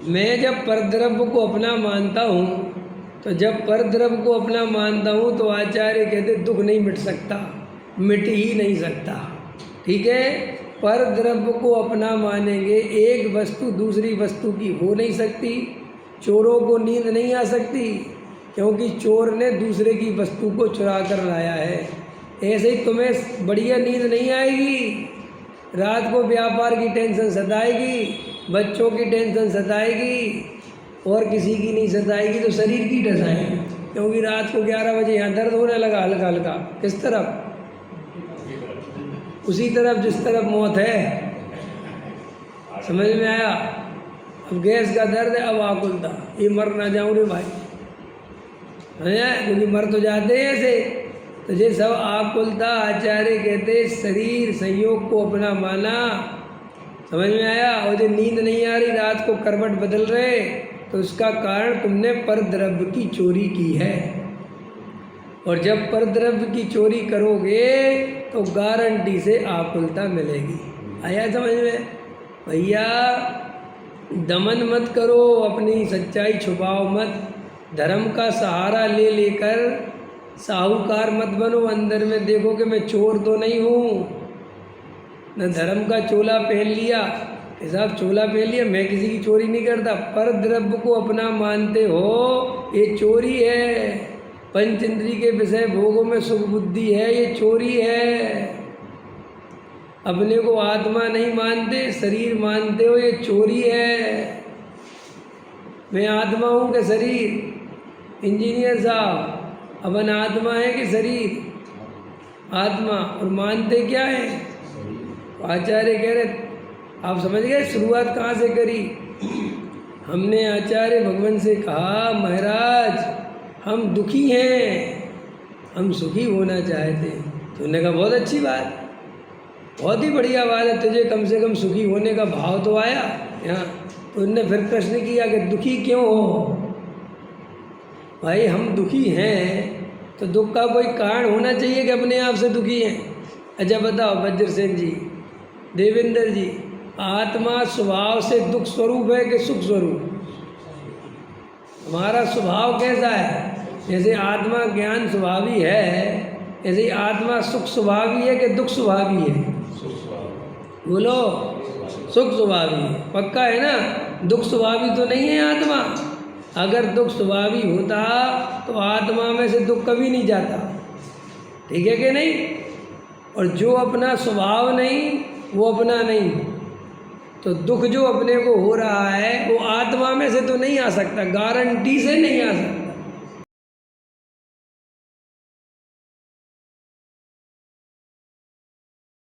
मैं जब परद्रव्य को अपना मानता हूँ, तो जब परद्रव्य को अपना मानता हूँ तो आचार्य कहते दुख नहीं मिट सकता, मिट ही नहीं सकता। ठीक है, परद्रव्य को अपना मानेंगे, एक वस्तु दूसरी वस्तु की हो नहीं सकती। चोरों को नींद नहीं आ सकती, क्योंकि चोर ने दूसरे की वस्तु को चुरा कर लाया है। ऐसे ही तुम्हें बढ़िया नींद नहीं आएगी, रात को व्यापार की टेंशन सताएगी, बच्चों की टेंशन सताएगी, और किसी की नहीं सताएगी तो शरीर की डसाएगी। क्योंकि रात को 11 बजे यहाँ दर्द होने लगा हल्का हल्का, किस तरफ? उसी तरफ जिस तरफ मौत है। समझ में आया? अब गैस का दर्द है, अब आकुलता, ये मर ना जाऊँ रे भाई, है क्योंकि मर तो जाते हैं ऐसे। तो ये सब आकुलता आचार्य कहते शरीर संयोग को अपना माना। समझ में आया? और जो नींद नहीं आ रही, रात को करवट बदल रहे, तो उसका कारण तुमने परद्रव्य की चोरी की है। और जब परद्रव्य की चोरी करोगे तो गारंटी से आकुलता मिलेगी। आया समझ में? भैया दमन मत करो, अपनी सच्चाई छुपाओ मत, धर्म का सहारा ले लेकर साहूकार मत बनो। अंदर में देखो कि मैं चोर तो नहीं हूँ, न धर्म का चोला पहन लिया, हिसाब चोला पहन लिया, मैं किसी की चोरी नहीं करता। पर द्रव्य को अपना मानते हो, ये चोरी है। पंच इंद्री के विषय भोगों में सुख बुद्धि है, ये चोरी है। अपने को आत्मा नहीं मानते, शरीर मानते हो, ये चोरी है। मैं आत्मा हूँ कि शरीर? इंजीनियर साहब, अपन आत्मा है कि शरीर? आत्मा। और मानते क्या है? आचार्य कह रहे, आप समझ गए शुरुआत कहाँ से करी? हमने आचार्य भगवान से कहा, महाराज हम दुखी हैं, हम सुखी होना चाहते हैं। तो उन्होंने कहा बहुत अच्छी बात, बहुत ही बढ़िया बात है, तुझे कम से कम सुखी होने का भाव तो आया यहाँ। तो उनने फिर प्रश्न किया कि दुखी क्यों हो? भाई हम दुखी हैं तो दुख का कोई कारण होना चाहिए कि अपने आप से दुखी हैं? अच्छा बताओ वज्र सेन जी, देवेंद्र जी, आत्मा स्वभाव से दुख स्वरूप है कि सुख स्वरूप? हमारा स्वभाव कैसा है? जैसे आत्मा ज्ञान स्वभावी है, ऐसे ही आत्मा सुख स्वभावी है कि दुख स्वभावी है? बोलो, सुख स्वभावी है। पक्का है ना? दुख स्वभावी तो नहीं है आत्मा। अगर दुख स्वभावी होता तो आत्मा में से दुख कभी नहीं जाता। ठीक है कि नहीं? और जो अपना स्वभाव नहीं वो अपना नहीं, तो दुख जो अपने को हो रहा है वो आत्मा में से तो नहीं आ सकता, गारंटी से नहीं आ सकता।